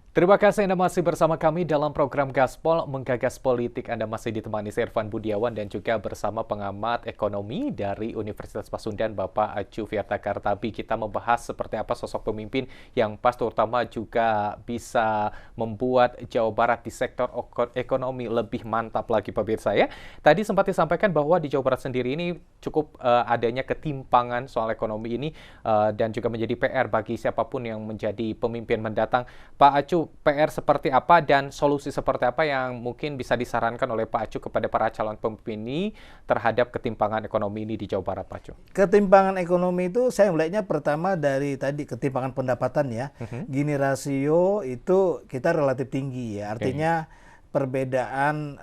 Terima kasih Anda masih bersama kami dalam program Gaspol Menggagas Politik. Anda masih ditemani saya Irfan Budiawan dan juga bersama pengamat ekonomi dari Universitas Pasundan, Bapak Acu Fiartakartabi. Kita membahas seperti apa sosok pemimpin yang pas terutama juga bisa membuat Jawa Barat di sektor ekonomi lebih mantap lagi pemirsa ya. Tadi sempat disampaikan bahwa di Jawa Barat sendiri ini cukup adanya ketimpangan soal ekonomi ini dan juga menjadi PR bagi siapapun yang menjadi pemimpin mendatang. Pak Acu, PR seperti apa dan solusi seperti apa yang mungkin bisa disarankan oleh Pak Acu kepada para calon pemimpin ini terhadap ketimpangan ekonomi ini di Jawa Barat, Pak Acu? Ketimpangan ekonomi itu saya melihatnya pertama dari tadi ketimpangan pendapatan ya. Gini rasio itu kita relatif tinggi ya. Artinya perbedaan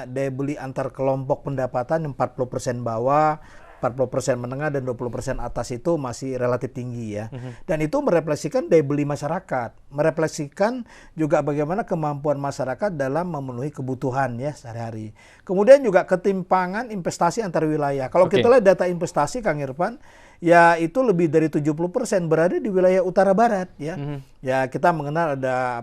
daya beli antar kelompok pendapatan yang 40% bawah, 40% menengah dan 20% atas itu masih relatif tinggi ya. Dan itu merefleksikan daya beli masyarakat, merefleksikan juga bagaimana kemampuan masyarakat dalam memenuhi kebutuhan ya sehari-hari. Kemudian juga ketimpangan investasi antar wilayah. Kalau kita lihat data investasi Kang Irfan, ya itu lebih dari 70% berada di wilayah utara barat ya. Ya kita mengenal ada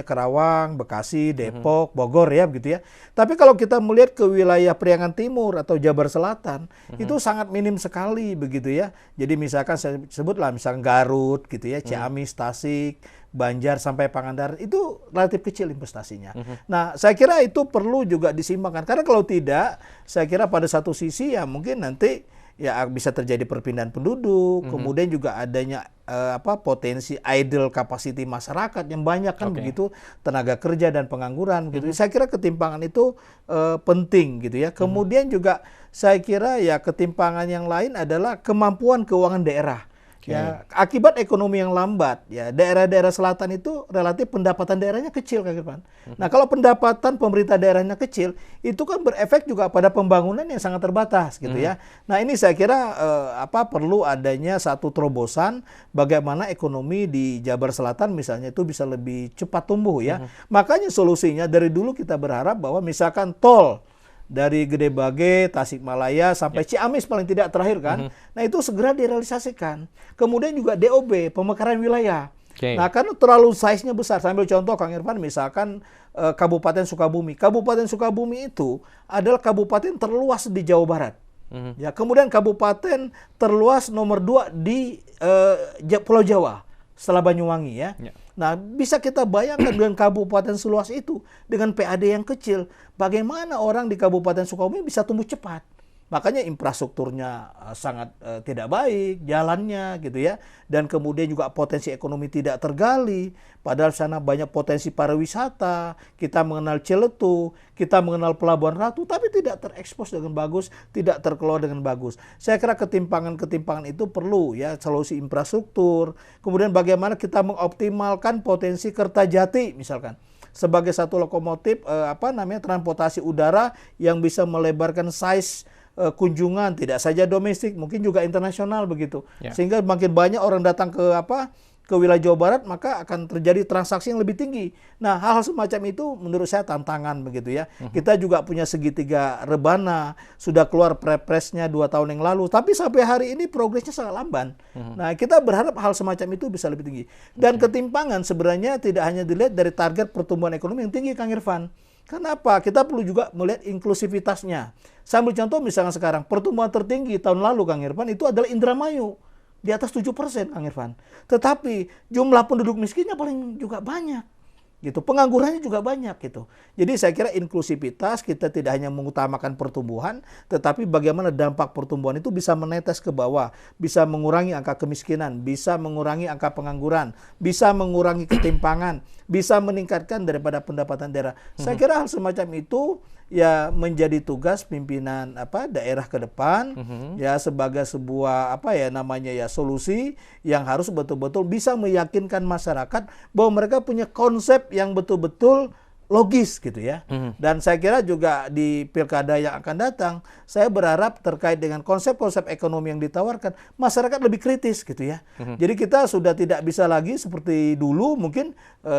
Karawang, Bekasi, Depok, Bogor ya begitu ya. Tapi kalau kita melihat ke wilayah Priangan Timur atau Jabar Selatan, itu sangat minim sekali begitu ya. Jadi misalkan saya sebutlah misalkan Garut gitu ya, Ciamis, Tasik, Banjar sampai Pangandaran itu relatif kecil investasinya. Nah, saya kira itu perlu juga disimbangkan karena kalau tidak, saya kira pada satu sisi ya mungkin nanti ya bisa terjadi perpindahan penduduk, kemudian juga adanya potensi idle capacity masyarakat yang banyak kan begitu, tenaga kerja dan pengangguran gitu. Saya kira ketimpangan itu penting gitu ya. Kemudian juga saya kira ya ketimpangan yang lain adalah kemampuan keuangan daerah. Ya, akibat ekonomi yang lambat, ya daerah-daerah selatan itu relatif pendapatan daerahnya kecil, Kak Irfan. Nah, kalau pendapatan pemerintah daerahnya kecil, itu kan berefek juga pada pembangunan yang sangat terbatas, gitu ya. Nah, ini saya kira perlu adanya satu terobosan bagaimana ekonomi di Jabar Selatan misalnya itu bisa lebih cepat tumbuh ya. Makanya solusinya dari dulu kita berharap bahwa misalkan tol dari Gede Bage, Tasikmalaya sampai Ciamis paling tidak terakhir kan. Nah itu segera direalisasikan. Kemudian juga DOB, pemekaran wilayah. Nah karena terlalu size-nya besar. Sambil contoh Kang Irfan misalkan Kabupaten Sukabumi. Kabupaten Sukabumi itu adalah kabupaten terluas di Jawa Barat. Ya, kemudian kabupaten terluas nomor 2 di Pulau Jawa setelah Banyuwangi ya. Nah, bisa kita bayangkan dengan kabupaten seluas itu, dengan PAD yang kecil, bagaimana orang di Kabupaten Sukabumi bisa tumbuh cepat. Makanya infrastrukturnya sangat tidak baik, jalannya gitu ya. Dan kemudian juga potensi ekonomi tidak tergali. Padahal sana banyak potensi pariwisata, kita mengenal Ciletu, kita mengenal Pelabuhan Ratu, tapi tidak terekspos dengan bagus, tidak terkelola dengan bagus. Saya kira ketimpangan-ketimpangan itu perlu ya, solusi infrastruktur. Kemudian bagaimana kita mengoptimalkan potensi Kertajati misalkan sebagai satu lokomotif transportasi udara yang bisa melebarkan size kunjungan tidak saja domestik, mungkin juga internasional begitu. Sehingga makin banyak orang datang ke wilayah Jawa Barat, maka akan terjadi transaksi yang lebih tinggi. Nah, hal-hal semacam itu menurut saya tantangan begitu ya. Kita juga punya segitiga rebana, sudah keluar Perpresnya 2 tahun yang lalu, tapi sampai hari ini progresnya sangat lamban. Nah, kita berharap hal semacam itu bisa lebih tinggi. Dan ketimpangan sebenarnya tidak hanya dilihat dari target pertumbuhan ekonomi yang tinggi, Kang Irfan. Kenapa? Kita perlu juga melihat inklusivitasnya. Sambil contoh misalnya sekarang, pertumbuhan tertinggi tahun lalu Kang Irfan itu adalah Indramayu. Di atas 7% Kang Irfan. Tetapi jumlah penduduk miskinnya paling juga banyak. Gitu. Penganggurannya juga banyak gitu. Jadi saya kira inklusivitas kita tidak hanya mengutamakan pertumbuhan, tetapi bagaimana dampak pertumbuhan itu bisa menetes ke bawah, bisa mengurangi angka kemiskinan, bisa mengurangi angka pengangguran, bisa mengurangi ketimpangan, bisa meningkatkan daripada pendapatan daerah. Saya kira hal semacam itu ya menjadi tugas pimpinan daerah ke depan ya sebagai sebuah solusi yang harus betul-betul bisa meyakinkan masyarakat bahwa mereka punya konsep yang betul-betul logis gitu ya. Dan saya kira juga di pilkada yang akan datang, saya berharap terkait dengan konsep-konsep ekonomi yang ditawarkan, masyarakat lebih kritis gitu ya. Jadi kita sudah tidak bisa lagi seperti dulu mungkin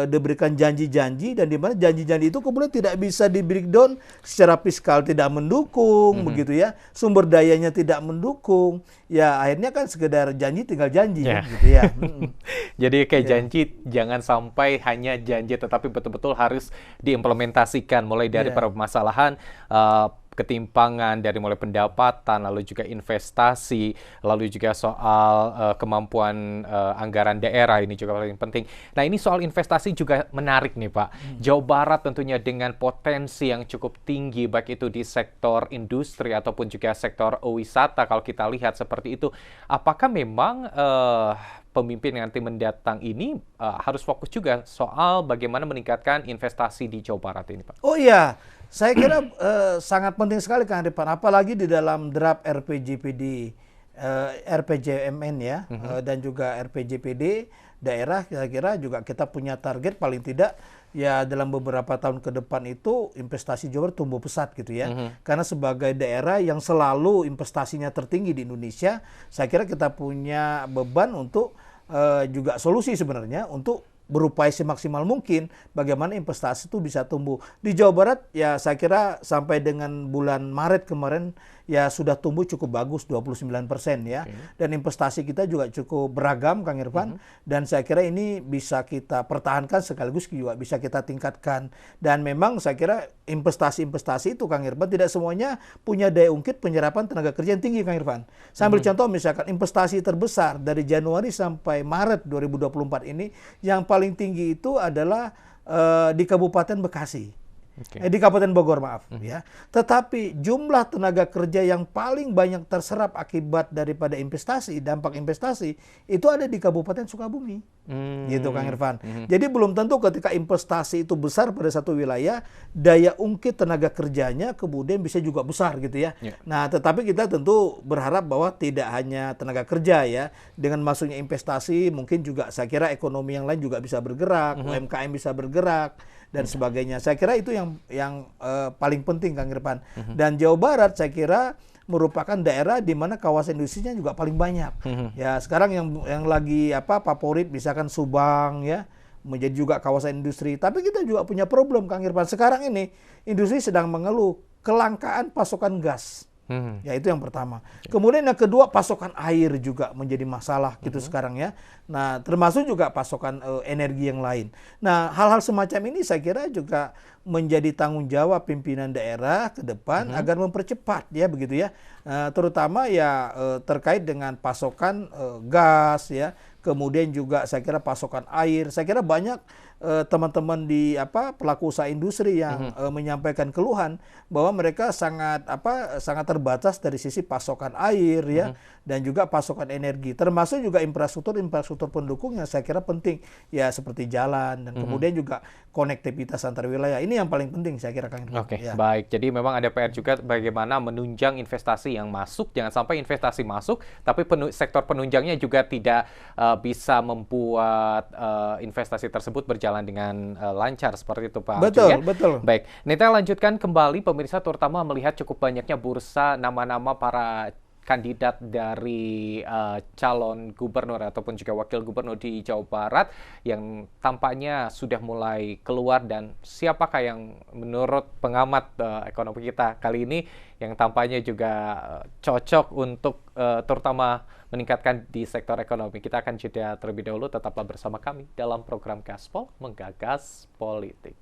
diberikan janji-janji, dan di mana janji-janji itu kemudian tidak bisa di breakdown secara fiskal, tidak mendukung begitu ya, sumber dayanya tidak mendukung. Ya akhirnya kan sekedar janji tinggal janji gitu ya. Jadi kayak janji jangan sampai hanya janji, tetapi betul-betul harus diimplementasikan mulai dari permasalahan ketimpangan dari mulai pendapatan, lalu juga investasi, lalu juga soal kemampuan anggaran daerah, ini juga paling penting. Nah, ini soal investasi juga menarik nih Pak. Jawa Barat tentunya dengan potensi yang cukup tinggi, baik itu di sektor industri ataupun juga sektor wisata, kalau kita lihat seperti itu. Apakah memang pemimpin nanti mendatang ini harus fokus juga soal bagaimana meningkatkan investasi di Jawa Barat ini Pak? Oh iya, saya kira sangat penting sekali Kang Rifan, apalagi di dalam draft RPJPD, RPJMN ya, dan juga RPJPD daerah, kira-kira juga kita punya target paling tidak ya dalam beberapa tahun ke depan itu investasi Jawa Barat tumbuh pesat gitu ya. Karena sebagai daerah yang selalu investasinya tertinggi di Indonesia, saya kira kita punya beban untuk juga solusi sebenarnya untuk berupaya semaksimal mungkin bagaimana investasi itu bisa tumbuh. Di Jawa Barat ya saya kira sampai dengan bulan Maret kemarin ya sudah tumbuh cukup bagus 29% ya. Dan investasi kita juga cukup beragam Kang Irfan, dan saya kira ini bisa kita pertahankan sekaligus juga bisa kita tingkatkan. Dan memang saya kira investasi-investasi itu Kang Irfan tidak semuanya punya daya ungkit penyerapan tenaga kerja yang tinggi Kang Irfan. Saya ambil contoh misalkan investasi terbesar dari Januari sampai Maret 2024 ini yang paling tinggi itu adalah di Kabupaten Bekasi. Di Kabupaten Bogor maaf ya. Tetapi jumlah tenaga kerja yang paling banyak terserap akibat daripada investasi, dampak investasi itu ada di Kabupaten Sukabumi. Gitu Kang Irfan. Jadi belum tentu ketika investasi itu besar pada satu wilayah, daya ungkit tenaga kerjanya kemudian bisa juga besar gitu ya. Nah, tetapi kita tentu berharap bahwa tidak hanya tenaga kerja ya, dengan masuknya investasi mungkin juga saya kira ekonomi yang lain juga bisa bergerak, UMKM bisa bergerak dan sebagainya. Saya kira itu yang paling penting Kang Irfan. Dan Jawa Barat saya kira merupakan daerah di mana kawasan industrinya juga paling banyak. Ya, sekarang yang lagi favorit misalkan Subang ya, menjadi juga kawasan industri. Tapi kita juga punya problem Kang Irfan. Sekarang ini industri sedang mengeluh kelangkaan pasokan gas. Ya itu yang pertama. Kemudian yang kedua pasokan air juga menjadi masalah gitu sekarang ya. Nah termasuk juga pasokan energi yang lain. Nah hal-hal semacam ini saya kira juga menjadi tanggung jawab pimpinan daerah ke depan agar mempercepat ya begitu ya. Terutama ya terkait dengan pasokan gas ya. Kemudian juga saya kira pasokan air. Saya kira banyak teman-teman di pelaku usaha industri yang menyampaikan keluhan bahwa mereka sangat terbatas dari sisi pasokan air ya, dan juga pasokan energi, termasuk juga infrastruktur pendukung yang saya kira penting ya, seperti jalan dan kemudian juga konektivitas antar wilayah. Ini yang paling penting saya kira Kang. Oke, baik. Jadi memang ada PR juga bagaimana menunjang investasi yang masuk. Jangan sampai investasi masuk, tapi sektor penunjangnya juga tidak bisa membuat investasi tersebut berjalan dengan lancar seperti itu Pak. Betul, ya? betul. Baik, kita lanjutkan kembali pemirsa, terutama melihat cukup banyaknya bursa nama-nama para kandidat dari calon gubernur ataupun juga wakil gubernur di Jawa Barat yang tampaknya sudah mulai keluar, dan siapakah yang menurut pengamat ekonomi kita kali ini yang tampaknya juga cocok untuk terutama meningkatkan di sektor ekonomi. Kita akan jeda terlebih dahulu, tetaplah bersama kami dalam program Gaspol Menggagas Politik.